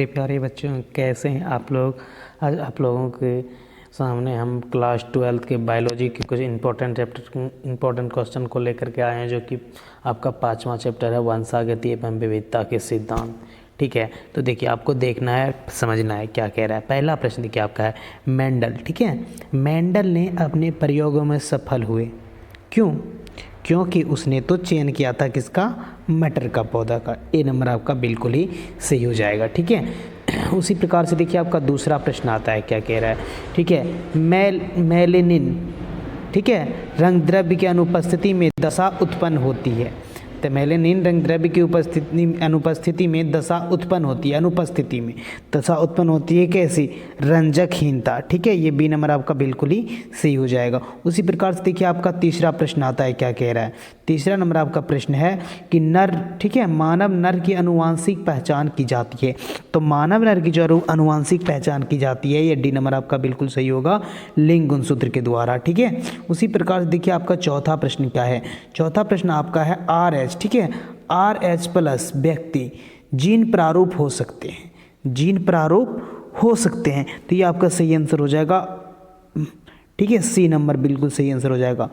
मेरे प्यारे बच्चों, कैसे हैं आप लोग। आज आप लोगों के सामने हम क्लास 12 के बायोलॉजी के कुछ इंपॉर्टेंट क्वेश्चन को लेकर के आए हैं, जो कि आपका 5वां चैप्टर है वंशागति एवं विविधता के सिद्धांत। ठीक है, तो देखिए आपको देखना है, समझना है क्या कह रहा है। पहला प्रश्न देखिए आपका है मेंडल। ठीक है, मेंडल ने अपने प्रयोगों में सफल हुए क्यों? क्योंकि उसने तो चयन किया था किसका? मटर का पौधा का। ए नंबर आपका बिल्कुल ही सही हो जाएगा। ठीक है, उसी प्रकार से देखिए आपका दूसरा प्रश्न आता है, क्या कह रहा है। ठीक है, मेलेनिन, ठीक है, रंग द्रव्य की अनुपस्थिति में दशा उत्पन्न होती है। तो मेलेनिन रंग द्रव्य की अनुपस्थिति में दशा उत्पन्न होती है। अनुपस्थिति में दशा उत्पन्न होती है कैसी? रंजकहीनता। ठीक है, ये बी नंबर आपका बिल्कुल ही सही हो जाएगा। उसी प्रकार से देखिए आपका तीसरा प्रश्न आता है, क्या कह रहा है। तीसरा नंबर आपका प्रश्न है कि नर, ठीक है, मानव नर की अनुवांशिक पहचान की जाती है। तो मानव नर की जो अनुवांशिक पहचान की जाती है, ये डी नंबर आपका बिल्कुल सही होगा, लिंग गुणसूत्र के द्वारा। ठीक है, उसी प्रकार से देखिए आपका चौथा प्रश्न क्या है। चौथा प्रश्न आपका है RH। ठीक है, RH+ व्यक्ति जीन प्रारूप हो सकते हैं। जीन प्रारूप हो सकते हैं, तो ये आपका सही आंसर हो जाएगा। ठीक है, सी नंबर बिल्कुल सही आंसर हो जाएगा,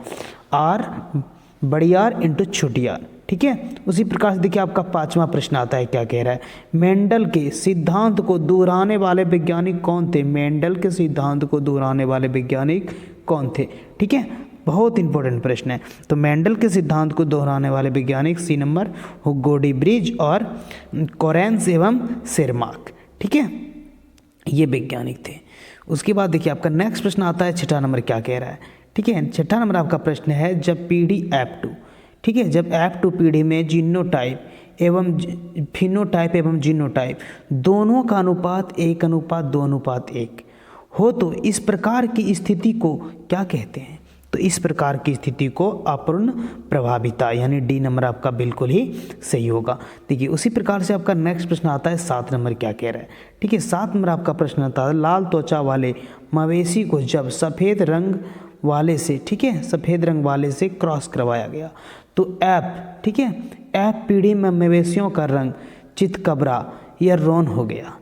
R बड़ी R इंटू छोटी R। ठीक है, उसी प्रकार से देखिए आपका पांचवा प्रश्न आता है, क्या कह रहा है। मेंडल के सिद्धांत को दोहराने वाले वैज्ञानिक कौन थे? मेंडल के सिद्धांत को दोहराने वाले वैज्ञानिक कौन थे? ठीक है, बहुत इंपॉर्टेंट प्रश्न है। तो मेंडल के सिद्धांत को दोहराने वाले वैज्ञानिक सी नंबर हो गोडीब्रिज और कोरेंस एवं सेरमार्क। ठीक है, ये वैज्ञानिक थे। उसके बाद देखिए आपका नेक्स्ट प्रश्न आता है, छठा नंबर क्या कह रहा है। ठीक है, छठा नंबर आपका प्रश्न है जब पीढ़ी F2, ठीक है, जब F2 पीढ़ी में जीनोटाइप एवं फिनोटाइप एवं जीनोटाइप दोनों का अनुपात 1:2:1 हो तो इस प्रकार की स्थिति को क्या कहते हैं? तो इस प्रकार की स्थिति को अपूर्ण प्रभाविता, यानी डी नंबर आपका बिल्कुल ही सही होगा। देखिए उसी प्रकार से आपका नेक्स्ट प्रश्न आता है, 7 नंबर क्या कह रहा है। ठीक है, 7 नंबर आपका प्रश्न आता है लाल त्वचा वाले मवेशी को जब सफ़ेद रंग वाले से, ठीक है, सफ़ेद रंग वाले से क्रॉस करवाया गया तो F, ठीक है, F पीढ़ी में मवेशियों का रंग चितकबरा या रोन हो गया।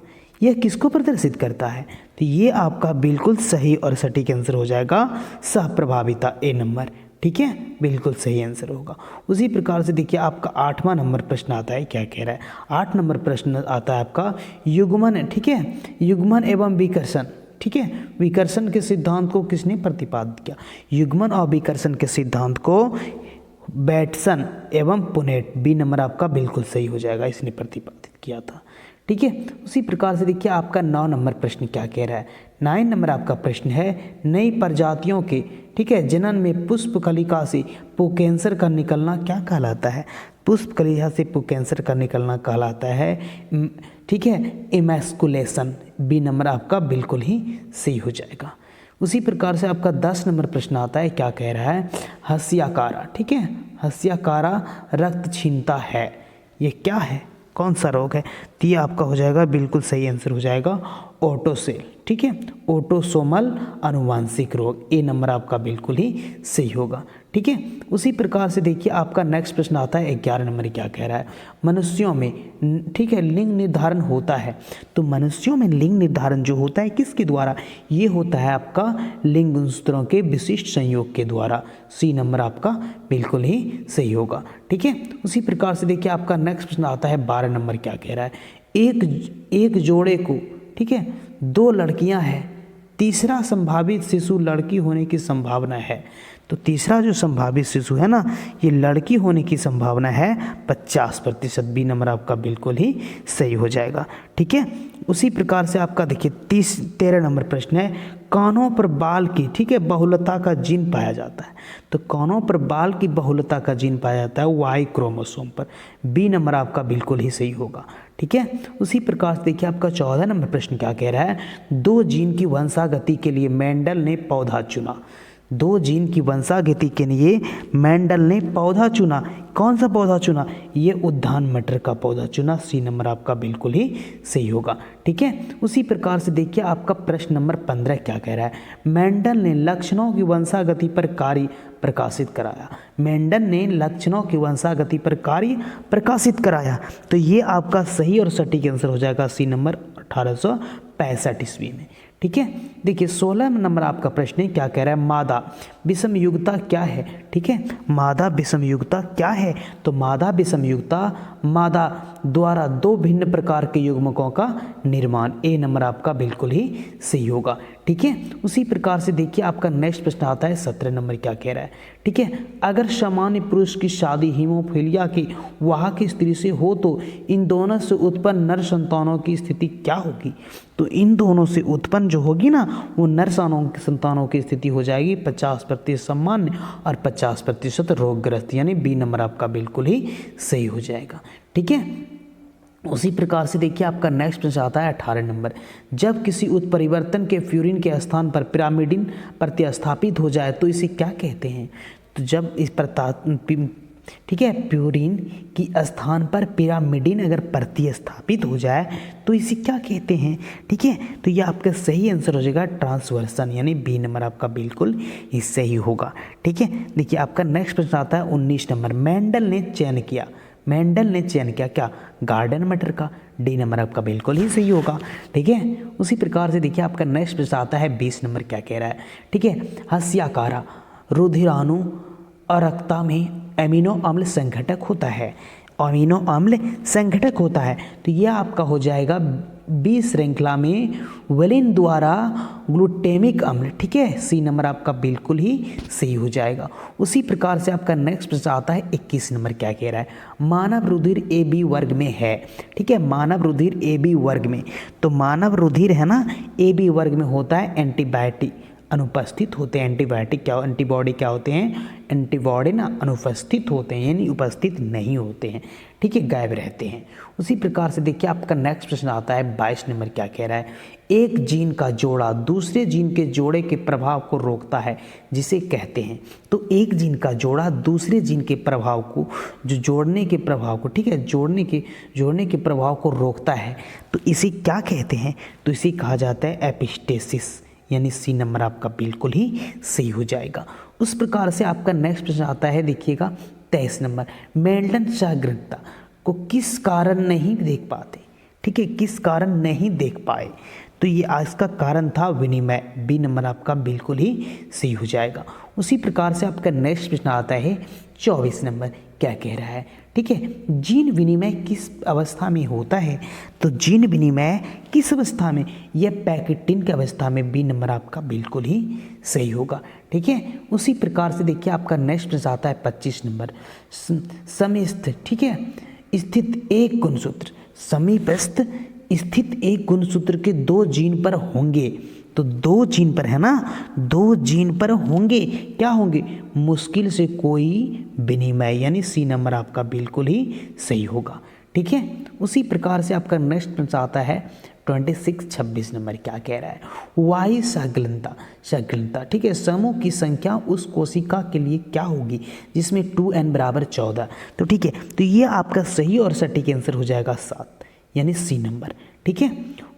यह किसको प्रदर्शित करता है? तो ये आपका बिल्कुल सही और सटीक आंसर हो जाएगा, सहप्रभाविता, ए नंबर। ठीक है, बिल्कुल सही आंसर होगा। उसी प्रकार से देखिए आपका 8वां नंबर प्रश्न आता है, क्या कह रहा है। 8 नंबर प्रश्न आता है आपका युग्मन, ठीक है, युग्मन एवं विकर्षण। ठीक है, विकर्षण के सिद्धांत को किसने प्रतिपादित किया? युग्मन और विकर्षण के सिद्धांत को बैटसन एवं पुनेट, बी नंबर आपका बिल्कुल सही हो जाएगा, इसने प्रतिपादित किया था। ठीक है, उसी प्रकार से देखिए आपका 9 नंबर प्रश्न क्या कह रहा है। 9 नंबर आपका प्रश्न है नई प्रजातियों के, ठीक है, जनन में पुष्प कलिका से पुंकेसर का निकलना क्या कहलाता है? पुष्प कलिका से पुंकेसर का निकलना कहलाता है, ठीक है, इमैस्कुलेशन, बी नंबर आपका बिल्कुल ही सही हो जाएगा। उसी प्रकार से आपका 10 नंबर प्रश्न आता है, क्या कह रहा है। हस्याकारा, ठीक है, हस्याकारा रक्त छीनता है, ये क्या है, कौन सा रोग है? तो ये आपका हो जाएगा बिल्कुल सही आंसर हो जाएगा ऑटोसेल, ठीक है, ऑटोसोमल अनुवांशिक रोग, ए नंबर आपका बिल्कुल ही सही होगा। ठीक है, उसी प्रकार से देखिए आपका नेक्स्ट प्रश्न आता है 11 नंबर, क्या कह रहा है। मनुष्यों में, ठीक है, लिंग निर्धारण होता है। तो मनुष्यों में लिंग निर्धारण जो होता है किसके द्वारा? ये होता है आपका लिंग गुणसूत्रों के विशिष्ट संयोग के द्वारा, सी नंबर आपका बिल्कुल ही सही होगा। ठीक है, उसी प्रकार से देखिए आपका नेक्स्ट प्रश्न आता है 12 नंबर, क्या कह रहा है। एक जोड़े को, ठीक है, 2 लड़कियां हैं, तीसरा संभावित शिशु लड़की होने की संभावना है। तो तीसरा जो संभावित शिशु है ना, ये लड़की होने की संभावना है 50%, बी नंबर आपका बिल्कुल ही सही हो जाएगा। ठीक है, उसी प्रकार से आपका देखिए 13 नंबर प्रश्न है कानों पर बाल की, ठीक है, बहुलता का जीन पाया जाता है। तो कानों पर बाल की बहुलता का जीन पाया जाता है Y क्रोमोसोम पर, बी नंबर आपका बिल्कुल ही सही होगा। ठीक है, उसी प्रकार से देखिए आपका 14 नंबर प्रश्न क्या कह रहा है। 2 जीन की वंशागति के लिए मेंडल ने पौधा चुना। 2 जीन की वंशागति के लिए मेंडल ने पौधा चुना। कौन सा पौधा चुना? ये उद्यान मटर का पौधा चुना, सी नंबर आपका बिल्कुल ही सही होगा। ठीक है, उसी प्रकार से देखिए आपका प्रश्न नंबर 15 क्या कह रहा है। मेंडल ने लक्षणों की वंशागति पर कार्य प्रकाशित कराया। मेंडल ने लक्षणों की वंशागति पर कार्य प्रकाशित कराया। तो ये आपका सही और सटीक आंसर हो जाएगा, सी नंबर 1865 ईस्वी में। ठीक है, देखिए 16 नंबर आपका प्रश्न है, क्या कह रहा है, मादा विषम युग्मता क्या है। ठीक है, मादा विषम युग्मता क्या है, तो मादा विषम युग्मता मादा द्वारा दो भिन्न प्रकार के युग्मकों का निर्माण। ए नंबर आपका बिल्कुल ही सही होगा। ठीक है, उसी प्रकार से देखिए आपका नेक्स्ट प्रश्न आता है 17 नंबर, क्या कह रहा है। ठीक है, अगर सामान्य पुरुष की शादी हीमोफीलिया की वाहक स्त्री से हो तो इन दोनों से उत्पन्न नर संतानों की स्थिति क्या होगी। तो इन दोनों से उत्पन्न जो होगी ना वो नर संतानों की स्थिति हो जाएगी 50% सामान्य और 50% रोगग्रस्त, यानी बी नंबर आपका बिल्कुल ही सही हो जाएगा। ठीक है, उसी प्रकार से देखिए आपका नेक्स्ट प्रश्न आता है 18 नंबर, जब किसी उत्परिवर्तन के फ्यूरिन के स्थान पर पिरामिडिन प्रतिस्थापित हो जाए तो इसे क्या कहते हैं। तो जब इस ठीक है प्यूरिन की स्थान पर पिरामिडिन अगर प्रतिस्थापित हो जाए तो इसे क्या कहते हैं। ठीक है, तो ये आपका सही आंसर हो जाएगा ट्रांसवर्सन, यानी बी नंबर आपका बिल्कुल ही सही होगा। ठीक है, देखिए आपका नेक्स्ट प्रश्न आता है 19 नंबर, मेंडल ने चयन किया क्या, गार्डन मैटर का। डी नंबर आपका बिल्कुल ही सही होगा। ठीक है, उसी प्रकार से देखिए आपका नेक्स्ट प्रश्न आता है 20 नंबर, क्या कह रहा है। ठीक है, हस्याकारा रुधिराणु अरक्ता में एमिनो अम्ल संघटक होता है, अमीनो अम्ल संघटक होता है। तो यह आपका हो जाएगा बी श्रृंखला में वेलिन द्वारा ग्लूटेमिक अम्ल। ठीक है, सी नंबर आपका बिल्कुल ही सही हो जाएगा। उसी प्रकार से आपका नेक्स्ट प्रश्न आता है 21 नंबर, क्या कह रहा है, मानव रुधिर ए बी वर्ग में है। ठीक है, मानव रुधिर ए बी वर्ग में, तो मानव रुधिर है ना ए बी वर्ग में होता है एंटीबायोटिक अनुपस्थित होते हैं। एंटीबॉडी क्या होते हैं, एंटीबॉडी ना अनुपस्थित होते हैं, यानी उपस्थित नहीं होते हैं। ठीक है, गायब रहते हैं। उसी प्रकार से देखिए आपका नेक्स्ट प्रश्न आता है 22 नंबर, क्या कह रहा है, एक जीन का जोड़ा दूसरे जीन के जोड़े के प्रभाव को रोकता है जिसे कहते हैं। तो एक जीन का जोड़ा दूसरे जीन के प्रभाव को, जो जोड़ने के प्रभाव को, ठीक है, जोड़ने के प्रभाव को रोकता है, तो इसे क्या कहते हैं। तो इसे कहा जाता है एपिस्टेसिस, यानी सी नंबर आपका बिल्कुल ही सही हो जाएगा। उस प्रकार से आपका नेक्स्ट प्रश्न आता है, देखिएगा 23 नंबर, मेंडल जागरूकता को किस कारण नहीं देख पाते। ठीक है, किस कारण नहीं देख पाए, तो ये आज का कारण था विनिमय। बी नंबर आपका बिल्कुल ही सही हो जाएगा। उसी प्रकार से आपका नेक्स्ट प्रश्न आता है 24 नंबर, क्या कह रहा है। ठीक है, जीन विनिमय किस अवस्था में होता है। तो जीन विनिमय किस अवस्था में, यह पैकेटिन की अवस्था में। बी नंबर आपका बिल्कुल ही सही होगा। ठीक है, उसी प्रकार से देखिए आपका नेक्स्ट प्रश्न आता है 25 नंबर, समीपस्थ, ठीक है, स्थित एक गुणसूत्र, समीपस्थ स्थित एक गुणसूत्र के दो जीन पर होंगे। तो दो जीन पर है ना, दो जीन पर होंगे, क्या होंगे, मुश्किल से कोई विनिमय, यानी सी नंबर आपका बिल्कुल ही सही होगा। ठीक है, उसी प्रकार से आपका नेक्स्ट प्रश्न आता है 26 नंबर, क्या कह रहा है, वाई संगलनता। ठीक है, समूह की संख्या उस कोशिका के लिए क्या होगी जिसमें 2n बराबर 14। तो ठीक है, तो ये आपका सही और सटीक आंसर हो जाएगा 7, यानी सी नंबर। ठीक है,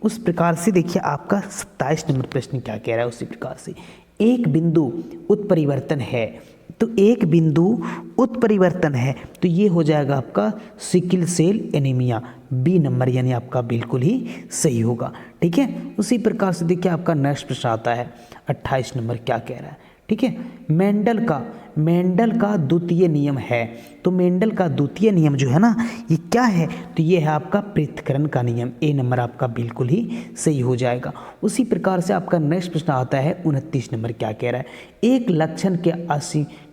उस प्रकार से देखिए आपका 27 नंबर प्रश्न क्या कह रहा है। उसी प्रकार से एक बिंदु उत्परिवर्तन है, तो एक बिंदु उत्परिवर्तन है, तो ये हो जाएगा आपका sickle cell anaemia. B number यानी आपका बिल्कुल ही सही होगा। ठीक है, उसी प्रकार से देखिए आपका नेक्स्ट प्रश्न आता है 28 नंबर, क्या कह रहा है। ठीक है, मेंडल का द्वितीय नियम है। तो मेंडल का द्वितीय नियम जो है ना, ये क्या है, तो ये है आपका पृथक्करण का नियम। ए नंबर आपका बिल्कुल ही सही हो जाएगा। उसी प्रकार से आपका नेक्स्ट प्रश्न आता है 29 नंबर, क्या कह रहा है, एक लक्षण के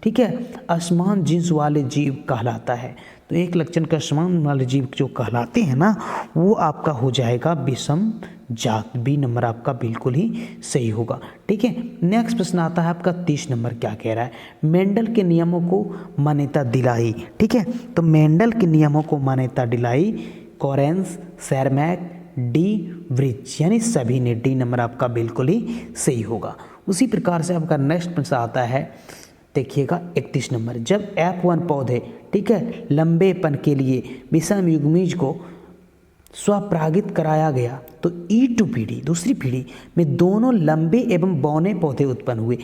ठीक है असमान जिन्स वाले जीव कहलाता है। तो एक लक्षण का असमान वाले जीव जो कहलाते हैं ना, वो आपका हो जाएगा विषम जात। बी नंबर आपका बिल्कुल ही सही होगा। ठीक है, नेक्स्ट प्रश्न आता है आपका 30 नंबर, क्या कह रहा है, मेंडल के नियमों को मान्यता दिलाई। ठीक है, तो मेंडल के नियमों को मान्यता दिलाई कोरेंस, सेरमैक, डी व्रिच, यानी सभी ने। डी नंबर आपका बिल्कुल ही सही होगा। उसी प्रकार से आपका नेक्स्ट प्रश्न आता है, देखिएगा 31 नंबर, जब F1 पौधे, ठीक है, लंबेपन के लिए विषम युग्मीज को स्वपरागित कराया गया तो E2 पीढ़ी, दूसरी पीढ़ी में दोनों लंबे एवं बौने पौधे उत्पन्न हुए।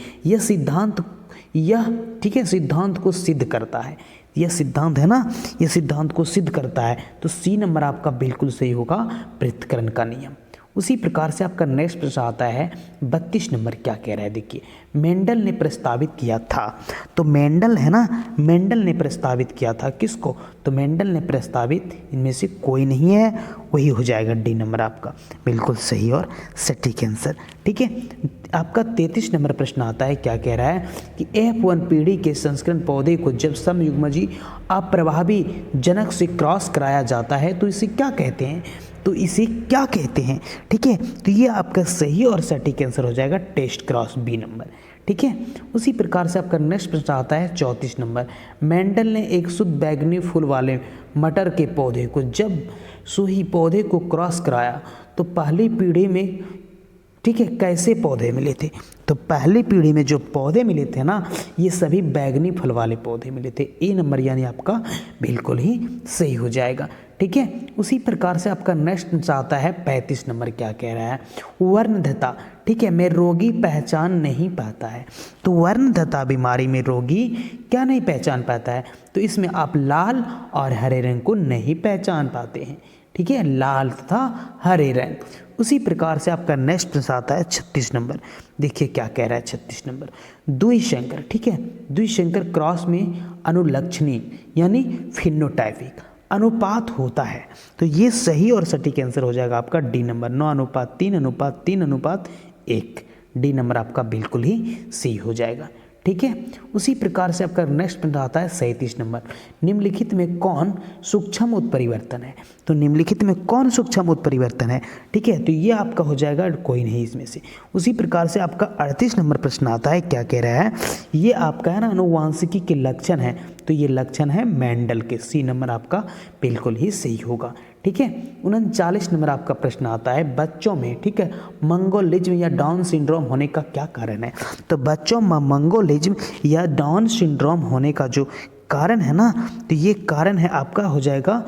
यह ठीक है सिद्धांत को सिद्ध करता है। यह सिद्धांत है ना, यह सिद्धांत को सिद्ध करता है। तो सी नंबर आपका बिल्कुल सही होगा, पृथक्करण का नियम। उसी प्रकार से आपका नेक्स्ट प्रश्न आता है 32 नंबर। क्या कह रहा है देखिए, मेंडल ने प्रस्तावित किया था। तो मेंडल है ना, मेंडल ने प्रस्तावित किया था किसको, तो मेंडल ने प्रस्तावित, इनमें से कोई नहीं है, वही हो जाएगा डी नंबर आपका बिल्कुल सही और सटीक आंसर। ठीक है, आपका 33 नंबर प्रश्न आता है। क्या कह रहा है कि F1 पीढ़ी के संस्करण पौधे को जब समयुग्मजी अप्रभावी जनक से क्रॉस कराया जाता है तो इसे क्या कहते हैं, तो इसे क्या कहते हैं। ठीक है, तो ये आपका सही और सटीक आंसर हो जाएगा टेस्ट क्रॉस, बी नंबर। ठीक है, उसी प्रकार से आपका नेक्स्ट प्रश्न आता है 34 नंबर। मेंडल ने एक शुद्ध बैगनी फूल वाले मटर के पौधे को जब सूही पौधे को क्रॉस कराया तो पहली पीढ़ी में, ठीक है, कैसे पौधे मिले थे, तो पहली पीढ़ी में जो पौधे मिले थे ना, ये सभी बैगनी फल वाले पौधे मिले थे। ए नंबर यानी आपका बिल्कुल ही सही हो जाएगा। ठीक है, उसी प्रकार से आपका नेक्स्ट आता है 35 नंबर। क्या कह रहा है, वर्णदता, ठीक है, में रोगी पहचान नहीं पाता है। तो वर्णदता बीमारी में रोगी क्या नहीं पहचान पाता है, तो इसमें आप लाल और हरे रंग को नहीं पहचान पाते हैं। ठीक है, लाल तथा हरे रंग। उसी प्रकार से आपका नेक्स्ट प्रश्न आता है 36 नंबर। देखिए क्या कह रहा है 36 नंबर, द्विशंकर, ठीक है, द्विशंकर क्रॉस में अनुलक्षणी यानी फिनोटाइपिक अनुपात होता है। तो ये सही और सटीक आंसर हो जाएगा आपका डी नंबर, 9:3:3:1। डी नंबर आपका बिल्कुल ही सही हो जाएगा। ठीक है, उसी प्रकार से आपका नेक्स्ट प्रश्न आता है 37 नंबर। निम्नलिखित में कौन सूक्ष्म उत्परिवर्तन है, तो निम्नलिखित में कौन सूक्ष्म उत्परिवर्तन है। ठीक है, तो ये आपका हो जाएगा कोई नहीं इसमें से। उसी प्रकार से आपका 38 नंबर प्रश्न आता है। क्या कह रहा है, ये आपका है ना अनुवांशिकी के लक्षण है, तो ये लक्षण है मेंडल के, सी नंबर आपका बिल्कुल ही सही होगा। ठीक है, 39 नंबर आपका प्रश्न आता है बच्चों में, ठीक है, मंगोलिज्म या डाउन सिंड्रोम होने का क्या कारण है। तो बच्चों में मंगोलिज्म या डाउन सिंड्रोम होने का जो कारण है ना, तो ये कारण है आपका हो जाएगा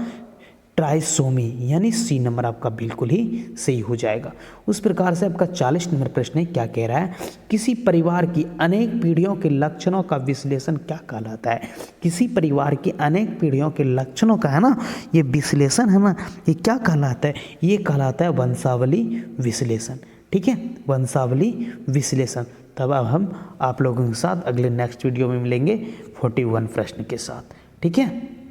ट्राइसोमी, यानी सी नंबर आपका बिल्कुल ही सही हो जाएगा। उस प्रकार से आपका 40 नंबर प्रश्न है। क्या कह रहा है, किसी परिवार की अनेक पीढ़ियों के लक्षणों का विश्लेषण क्या कहलाता है। किसी परिवार की अनेक पीढ़ियों के लक्षणों का है ना, ये विश्लेषण है ना, ये क्या कहलाता है, ये कहलाता है वंशावली विश्लेषण। ठीक है, वंशावली विश्लेषण। तब अब हम आप लोगों के साथ अगले नेक्स्ट वीडियो में मिलेंगे 41 प्रश्न के साथ। ठीक है।